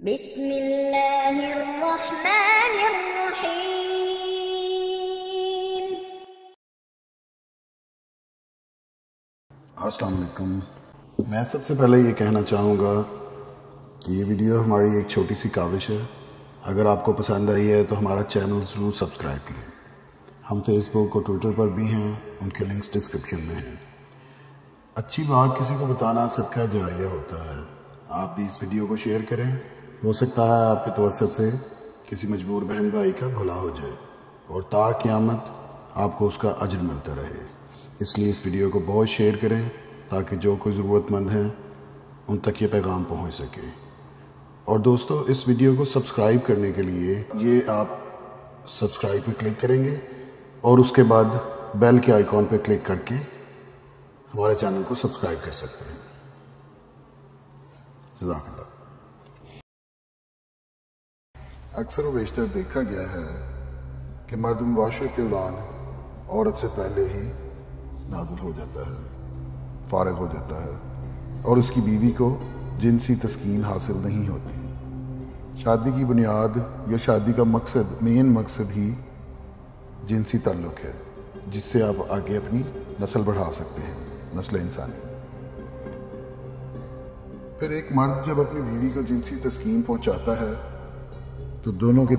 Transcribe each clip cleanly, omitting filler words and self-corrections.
بسم اللہ الرحمن الرحیم۔ السلام علیکم۔ میں سب سے پہلے یہ کہنا چاہوں گا کہ یہ ویڈیو ہماری ایک چھوٹی سی کاوش ہے۔ اگر آپ کو پسند آئی ہے تو ہمارا چینل ضرور سبسکرائب کریں۔ ہم فیس بک اور ٹویٹر پر بھی ہیں، ان کے لنکس ڈسکرپشن میں ہیں۔ اچھی بات کسی کو بتانا صدقہ جاریہ ہوتا ہے۔ آپ بھی اس ویڈیو کو شیئر کریں، ہو سکتا ہے آپ کے توسط سے کسی مجبور بہن بھائی کا بھلا ہو جائے اور تا قیامت آپ کو اس کا اجر ملتا رہے۔ اس لیے اس ویڈیو کو بہت شیئر کریں تاکہ جو کوئی ضرورت مند ہیں ان تک یہ پیغام پہنچ سکے۔ اور دوستو، اس ویڈیو کو سبسکرائب کرنے کے لیے یہ آپ سبسکرائب پہ کلک کریں گے اور اس کے بعد بیل کے آئیکن پہ کلک کر کے ہمارے چینل کو سبسکرائب کر سکتے ہیں۔ جزاک اللہ۔ اکثر و بیشتر دیکھا گیا ہے کہ مرد مباشرت کے دوران عورت سے پہلے ہی نازل ہو جاتا ہے، فارغ ہو جاتا ہے اور اس کی بیوی کو جنسی تسکین حاصل نہیں ہوتی۔ شادی کی بنیاد یا شادی کا مین مقصد ہی جنسی تعلق ہے، جس سے آپ آگے اپنی نسل بڑھا سکتے ہیں، نسل انسانی۔ پھر ایک مرد جب اپنی بیوی کو جنسی تسکین پہنچاتا ہے تو دونوں کے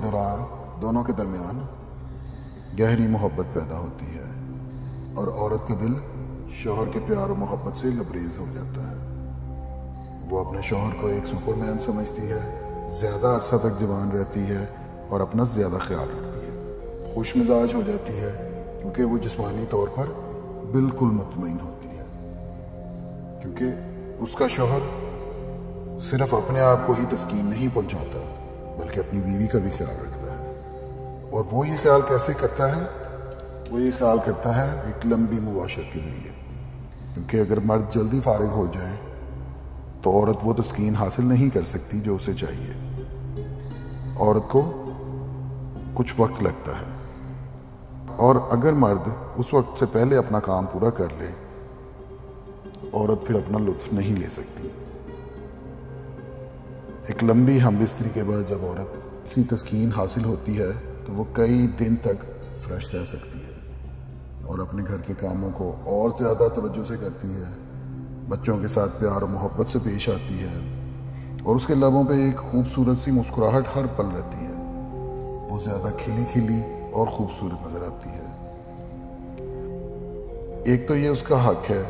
درمیان گہری محبت پیدا ہوتی ہے اور عورت کا دل شوہر کے پیار و محبت سے لبریز ہو جاتا ہے۔ وہ اپنے شوہر کو ایک سپر مین سمجھتی ہے، زیادہ عرصہ تک جوان رہتی ہے اور اپنا زیادہ خیال رکھتی ہے، خوش مزاج ہو جاتی ہے کیونکہ وہ جسمانی طور پر بالکل مطمئن ہوتی ہے، کیونکہ اس کا شوہر صرف اپنے آپ کو ہی تسکین نہیں پہنچاتا بلکہ اپنی بیوی کا بھی خیال رکھتا ہے۔ اور وہ یہ خیال کیسے کرتا ہے؟ وہ یہ خیال کرتا ہے ایک لمبی مباشرت کے ذریعے، کیونکہ اگر مرد جلدی فارغ ہو جائے تو عورت وہ تسکین حاصل نہیں کر سکتی جو اسے چاہیے۔ عورت کو کچھ وقت لگتا ہے اور اگر مرد اس وقت سے پہلے اپنا کام پورا کر لے عورت پھر اپنا لطف نہیں لے سکتی۔ ایک لمبی ہم بستری کے بعد جب عورت اسی تسکین حاصل ہوتی ہے تو وہ کئی دن تک فریش رہ سکتی ہے اور اپنے گھر کے کاموں کو اور زیادہ توجہ سے کرتی ہے، بچوں کے ساتھ پیار و محبت سے پیش آتی ہے اور اس کے لبوں پہ ایک خوبصورت سی مسکراہٹ ہر پل رہتی ہے۔ وہ زیادہ کھلی کھلی اور خوبصورت نظر آتی ہے۔ ایک تو یہ اس کا حق ہے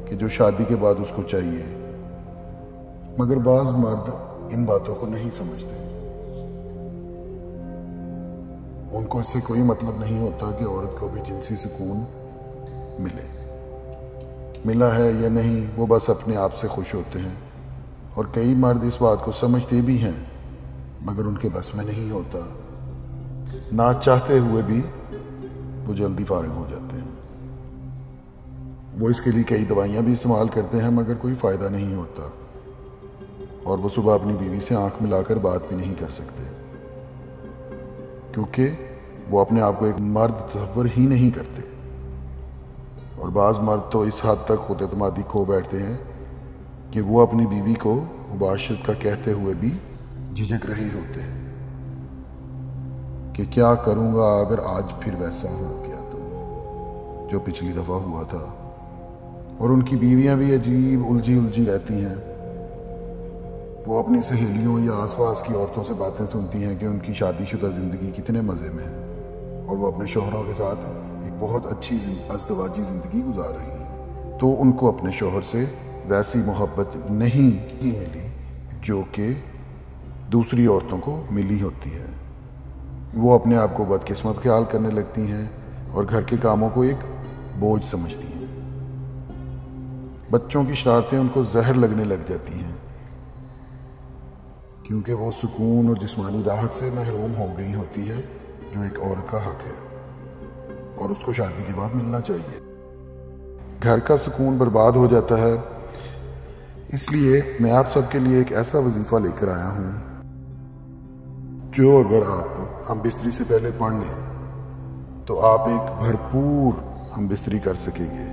کہ جو شادی کے بعد اس کو چاہیے، مگر بعض مرد ان باتوں کو نہیں سمجھتے۔ ان کو اس سے کوئی مطلب نہیں ہوتا کہ عورت کو بھی جنسی سکون ملا ہے یا نہیں، وہ بس اپنے آپ سے خوش ہوتے ہیں۔ اور کئی مرد اس بات کو سمجھتے بھی ہیں مگر ان کے بس میں نہیں ہوتا، نہ چاہتے ہوئے بھی وہ جلدی فارغ ہو جاتے ہیں۔ وہ اس کے لیے کئی دوائیاں بھی استعمال کرتے ہیں مگر کوئی فائدہ نہیں ہوتا اور وہ صبح اپنی بیوی سے آنکھ ملا کر بات بھی نہیں کر سکتے، کیونکہ وہ اپنے آپ کو ایک مرد تصور ہی نہیں کرتے۔ اور بعض مرد تو اس حد تک خود اعتمادی کھو بیٹھتے ہیں کہ وہ اپنی بیوی کو مباشرت کا کہتے ہوئے بھی جھجک رہے ہوتے ہیں کہ کیا کروں گا اگر آج پھر ویسا ہو گیا تو جو پچھلی دفعہ ہوا تھا۔ اور ان کی بیویاں بھی عجیب الجھی رہتی ہیں۔ وہ اپنی سہیلیوں یا آس پاس کی عورتوں سے باتیں سنتی ہیں کہ ان کی شادی شدہ زندگی کتنے مزے میں ہے اور وہ اپنے شوہروں کے ساتھ ایک بہت اچھی ازدواجی زندگی گزار رہی ہیں، تو ان کو اپنے شوہر سے ویسی محبت نہیں ملی جو کہ دوسری عورتوں کو ملی ہوتی ہے۔ وہ اپنے آپ کو بدقسمت خیال کرنے لگتی ہیں اور گھر کے کاموں کو ایک بوجھ سمجھتی ہیں۔ بچوں کی شرارتیں ان کو زہر لگنے لگ جاتی ہیں کیونکہ وہ سکون اور جسمانی راحت سے محروم ہو گئی ہوتی ہے جو ایک عورت کا حق ہے اور اس کو شادی کے بعد ملنا چاہیے۔ گھر کا سکون برباد ہو جاتا ہے۔ اس لیے میں آپ سب کے لیے ایک ایسا وظیفہ لے کر آیا ہوں جو اگر آپ ہم بستری سے پہلے پڑھ لیں تو آپ ایک بھرپور ہم بستری کر سکیں گے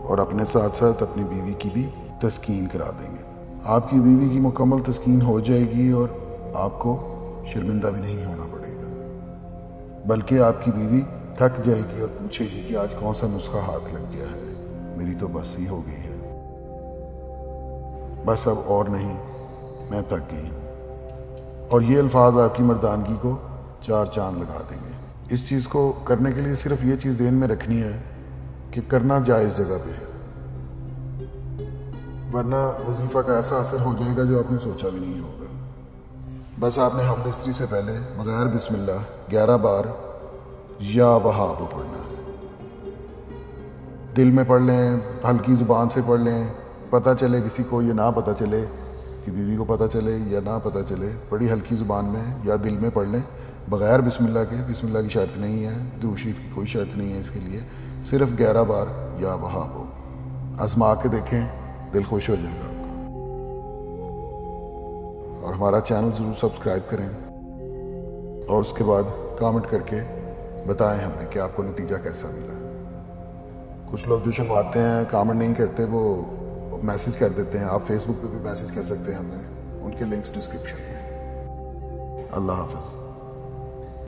اور اپنے ساتھ ساتھ اپنی بیوی کی بھی تسکین کرا دیں گے۔ آپ کی بیوی کی مکمل تسکین ہو جائے گی اور آپ کو شرمندہ بھی نہیں ہونا پڑے گا، بلکہ آپ کی بیوی تھک جائے گی اور پوچھے گی کہ آج کون سا نسخہ ہاتھ لگ گیا ہے، میری تو بس ہی ہو گئی ہے، بس اب اور نہیں، میں تھک گئی ہوں۔ اور یہ الفاظ آپ کی مردانگی کو 4 چاند لگا دیں گے۔ اس چیز کو کرنے کے لیے صرف یہ چیز ذہن میں رکھنی ہے کہ کرنا جائز جگہ پہ ہے، ورنہ وظیفہ کا ایسا اثر ہو جائے گا جو آپ نے سوچا بھی نہیں ہوگا۔ بس آپ نے ہم بستری سے پہلے بغیر بسم اللہ 11 بار یا وہاب پڑھنا ہے۔ دل میں پڑھ لیں، ہلکی زبان سے پڑھ لیں، پتہ چلے کسی کو یا نہ پتہ چلے، کہ بیوی کو پتہ چلے یا نہ پتہ چلے، بڑی ہلکی زبان میں یا دل میں پڑھ لیں بغیر بسم اللہ کے۔ بسم اللہ کی شرط نہیں ہے، درود شریف کی کوئی شرط نہیں ہے اس کے لیے، صرف 11 بار یا وہاب ہو۔ آزما کے دیکھیں، دل خوش ہو جائے گا آپ کا۔ اور ہمارا چینل ضرور سبسکرائب کریں اور اس کے بعد کامنٹ کر کے بتائیں ہمیں کہ آپ کو نتیجہ کیسا ملا۔ کچھ لوگ جو شرماتے ہیں کامنٹ نہیں کرتے، وہ میسج کر دیتے ہیں۔ آپ فیس بک پہ بھی میسج کر سکتے ہیں ہمیں، ان کے لنکس ڈسکرپشن میں۔ اللہ حافظ۔